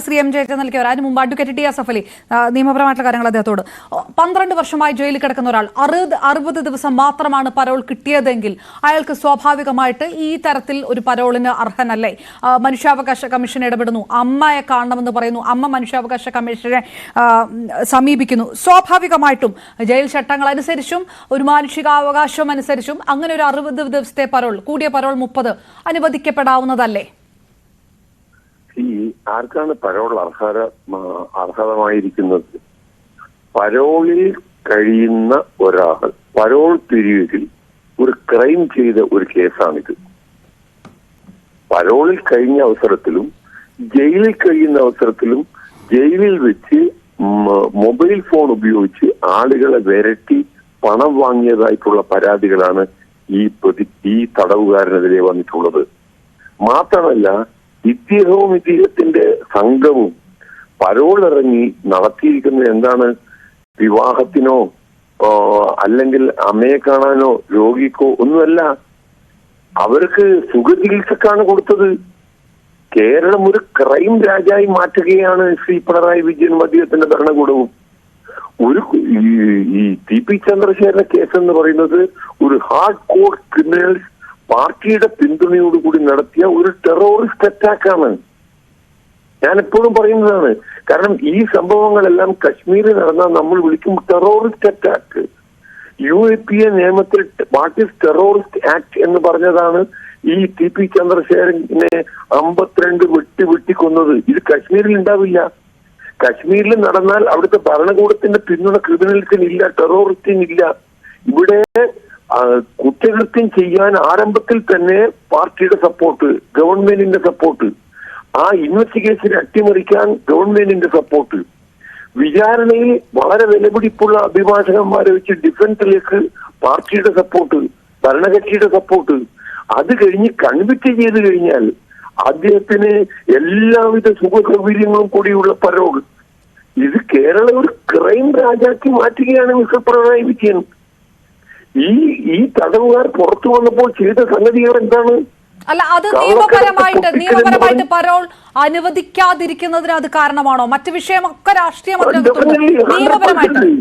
Shri M Jayachandran നൽകിയവർ അതിന് മുമ്പ് അഡ്വക്കേറ്റ് ടി എസ് അഫലി നിയമപരമായിട്ടുള്ള കാര്യങ്ങൾ അദ്ദേഹത്തോട് 12 വർഷമായി ജയിലിൽ കിടക്കുന്ന ഒരാൾ 60 ദിവസം മാത്രമാണ് പരോൾ കിട്ടിയതെങ്കിൽ അയാൾക്ക് സ്വാഭാവികമായിട്ട് ഈ തരത്തിൽ ഒരു പരോളിന് അർഹനല്ലേ? മനുഷ്യാവകാശ കമ്മീഷൻ ഇടപെടുന്നു, അമ്മയെ കാണണമെന്ന് പറയുന്നു, അമ്മ മനുഷ്യാവകാശ കമ്മീഷനെ സമീപിക്കുന്നു. സ്വാഭാവികമായിട്ടും ജയിൽ ചട്ടങ്ങൾ അനുസരിച്ചും ഒരു മാനുഷികാവകാശം അനുസരിച്ചും അങ്ങനെ ഒരു 60 ദിവസത്തെ പരോൾ, കൂടിയ പരോൾ 30 അനുവദിക്കപ്പെടാവുന്നതല്ലേ? ആർക്കാണ് പരോൾ അർഹതമായിരിക്കുന്നത്? പരോളിൽ കഴിയുന്ന ഒരാൾ പരോൾ പീരീഡിൽ ഒരു ക്രൈം ചെയ്ത ഒരു കേസാണിത്. പരോളിൽ കഴിഞ്ഞ അവസരത്തിലും ജയിലിൽ കഴിയുന്ന അവസരത്തിലും ജയിലിൽ വെച്ച് മൊബൈൽ ഫോൺ ഉപയോഗിച്ച് ആളുകളെ വിരട്ടി പണം വാങ്ങിയതായിട്ടുള്ള പരാതികളാണ് ഈ തടവുകാരനെതിരെ വന്നിട്ടുള്ളത്. മാത്രമല്ല, ഇദ്ദേഹവും ഇദ്ദേഹത്തിന്റെ സംഘവും പരോൾ ഇറങ്ങി നടത്തിയിരിക്കുന്നത് എന്താണ്? വിവാഹത്തിനോ അല്ലെങ്കിൽ അമ്മയെ കാണാനോ രോഗിക്കോ ഒന്നുമല്ല, അവർക്ക് സുഖചികിത്സക്കാണ് കൊടുത്തത്. കേരളം ഒരു ക്രൈം രാജ്യമായി മാറ്റുകയാണ് ശ്രീ പിണറായി വിജയൻ അദ്ദേഹത്തിന്റെ ഭരണകൂടവും. ഈ ടി പി ചന്ദ്രശേഖരന്റെ കേസ് എന്ന് പറയുന്നത് ഒരു ഹാർഡ് കോർ ക്രിമിനൽസ് പാർട്ടിയുടെ പിന്തുണയോടുകൂടി നടത്തിയ ഒരു ടെററിസ്റ്റ് അറ്റാക്കാണ്. ഞാൻ എപ്പോഴും പറയുന്നതാണ്. കാരണം ഈ സംഭവങ്ങളെല്ലാം കശ്മീരിൽ നടന്നാൽ നമ്മൾ വിളിക്കും ടെററിസ്റ്റ് അറ്റാക്ക്. UAPA നിയമത്തിൽ വാട്ട് ഈസ് ടെററിസ്റ്റ് ആക്ട് എന്ന് പറഞ്ഞതാണ് ഈ ടി പി ചന്ദ്രശേഖരനെ 52 വെട്ടിക്കൊന്നത്. ഇത് കശ്മീരിൽ ഉണ്ടാവില്ല. കശ്മീരിൽ നടന്നാൽ അവിടുത്തെ ഭരണകൂടത്തിന്റെ പിന്തുണ ക്രിമിനൽസിനില്ല, ടെററിസ്റ്റിനില്ല. ഇവിടെ കുറ്റകൃത്യം ചെയ്യാൻ ആരംഭത്തിൽ തന്നെ പാർട്ടിയുടെ സപ്പോർട്ട്, ഗവൺമെന്റിന്റെ സപ്പോർട്ട്, ആ ഇൻവെസ്റ്റിഗേഷൻ അട്ടിമറിക്കാൻ ഗവൺമെന്റിന്റെ സപ്പോർട്ട്, വിചാരണയിൽ വളരെ വിലപിടിപ്പുള്ള അഭിഭാഷകന്മാരെ വെച്ച് ഡിഫൻസിലേക്ക് പാർട്ടിയുടെ സപ്പോർട്ട്, ഭരണകക്ഷിയുടെ സപ്പോർട്ട്. അത് കഴിഞ്ഞ് കൺവിക്ട് ചെയ്ത് കഴിഞ്ഞാൽ അദ്ദേഹത്തിന് എല്ലാവിധ സുഖസൗകര്യങ്ങളും കൂടിയുള്ള പരോൾ. ഇത് കേരളം ഒരു ക്രൈം രാജാക്കി മാറ്റുകയാണ് മിസ്റ്റർ പിണറായി വിജയൻ. ഈ തടവുകാർ പുറത്തു വന്നപ്പോൾ ചെയ്ത സംഗതികൾ എന്താണ്? അല്ല, അത് നിയമപരമായിട്ട് പരോൾ അനുവദിക്കാതിരിക്കുന്നതിന് അത് കാരണമാണോ? മറ്റു വിഷയമൊക്കെ രാഷ്ട്രീയമായിട്ട്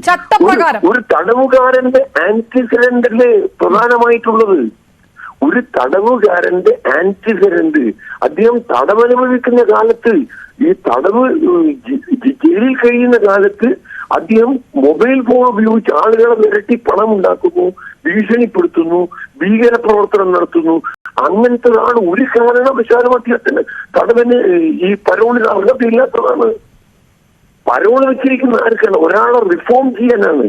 ചട്ടപ്രകാരം ഒരു തടവുകാരന്റെ ആന്റിസിഡന്റല്ലേ പ്രധാനമായിട്ടുള്ളത്? ഒരു തടവുകാരന്റെ ആന്റിസിഡന്റ് അദ്ദേഹം തടവനുഭവിക്കുന്ന കാലത്ത്, ഈ തടവ് ജയിലിൽ കഴിയുന്ന കാലത്ത് അദ്ദേഹം മൊബൈൽ ഫോൺ ഉപയോഗിച്ച് ആളുകളെ വിരട്ടി പണം ഉണ്ടാക്കുന്നു, ഭീഷണിപ്പെടുത്തുന്നു, ഭീകര പ്രവർത്തനം നടത്തുന്നു. അങ്ങനത്തതാണ്. ഒരു കാരണവശാലും അദ്ദേഹത്തിന് തടവിന് ഈ പരോളിന് അർഹതയില്ലാത്തതാണ്. പരോൾ വെച്ചിരിക്കുന്ന ആർക്കാണ്? ഒരാളെ റിഫോം ചെയ്യാനാണ്.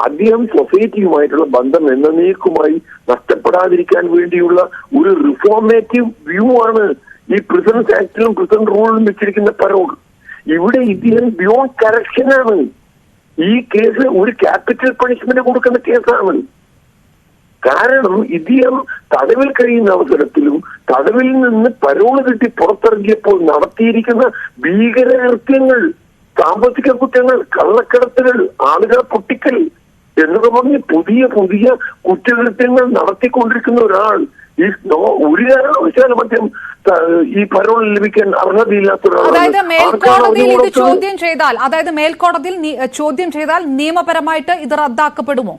അദ്ദേഹം സൊസൈറ്റിയുമായിട്ടുള്ള ബന്ധം എന്നേക്കുമായി നഷ്ടപ്പെടാതിരിക്കാൻ വേണ്ടിയുള്ള ഒരു റിഫോർമേറ്റീവ് വ്യൂ ആണ് ഈ പ്രിസൺസ് ആക്ടിലും പ്രിസൺ റൂളിലും വെച്ചിരിക്കുന്ന പരോൾ. ഇവിടെ ഇദ്ദേഹം ബിയോണ്ട് കറക്ഷനാണ്. ഈ കേസ് ഒരു ക്യാപിറ്റൽ പണിഷ്മെന്റ് കൊടുക്കുന്ന കേസാണ്. കാരണം ഇദ്ദേഹം തടവിൽ കഴിയുന്ന അവസരത്തിലും തടവിൽ നിന്ന് പരോള് കിട്ടി പുറത്തിറങ്ങിയപ്പോൾ നടത്തിയിരിക്കുന്ന ഭീകരകൃത്യങ്ങൾ, സാമ്പത്തിക കുറ്റങ്ങൾ, കള്ളക്കടത്തുകൾ, ആളുകളെ പൊട്ടിക്കൽ എന്നൊക്കെ പറഞ്ഞ് പുതിയ കുറ്റകൃത്യങ്ങൾ നടത്തിക്കൊണ്ടിരിക്കുന്ന ഒരാൾ ഒരു കാരണവശാലും അദ്ദേഹം ഈ പരോൾ ലഭിക്കാൻ അർഹതയില്ലാത്ത ഒരാളാണ്. അതായത് മേൽക്കോടതിയിൽ ചോദ്യം ചെയ്താൽ നിയമപരമായിട്ട് ഇത് റദ്ദാക്കപ്പെടുമോ?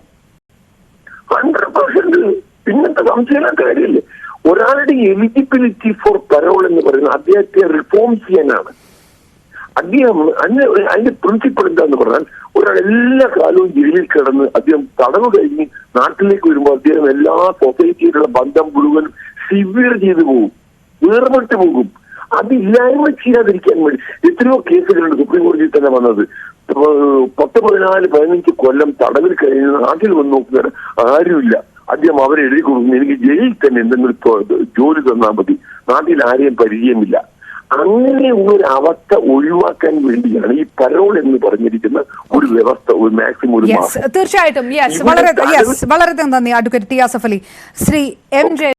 100%. പിന്നത്തെ സംശയമില്ലാത്ത കാര്യമില്ലേ? ഒരാളുടെ എലിജിബിലിറ്റി ഫോർ പരോൾ എന്ന് പറയുന്നത് അദ്ദേഹത്തെ റിഫോം ചെയ്യാനാണ്. അദ്ദേഹം അതിന്റെ പ്രിൻസിപ്പിൾ എന്താന്ന് പറഞ്ഞാൽ, ഒരാൾ എല്ലാ കാലവും ജയിലിൽ കിടന്ന് അദ്ദേഹം തടവ് കഴിഞ്ഞ് നാട്ടിലേക്ക് വരുമ്പോൾ അദ്ദേഹം എല്ലാ സൊസൈറ്റിയിലുള്ള ബന്ധം മുഴുവൻ സിവിയർ ചെയ്തു പോകും, വേർപെട്ടു പോകും. അത് ഇല്ലായ്മ ചെയ്യാതിരിക്കാൻ വേണ്ടി എത്രയോ കേസുകളുണ്ട് സുപ്രീം കോടതിയിൽ തന്നെ വന്നത്. 10, 14, 15 കൊല്ലം തടവിൽ കഴിഞ്ഞ് നാട്ടിൽ വന്ന് നോക്കുകയാണ്, ആരുമില്ല. അദ്ദേഹം അവരെ എഴുതി കൊടുക്കുന്നു, എനിക്ക് ജയിലിൽ തന്നെ എന്തെങ്കിലും ജോലി തന്നാൽ മതി, നാട്ടിൽ ആരെയും പരിചയമില്ല. അങ്ങനെയുള്ള ഒരു അവസ്ഥ ഒഴിവാക്കാൻ വേണ്ടിയാണ് ഈ പരോൾ എന്ന് പറഞ്ഞിരിക്കുന്ന ഒരു വ്യവസ്ഥ, ഒരു മാക്സിമം ഒരു മാസം. തീർച്ചയായിട്ടും വളരെ നന്ദി advocate T S Afali. Shri M J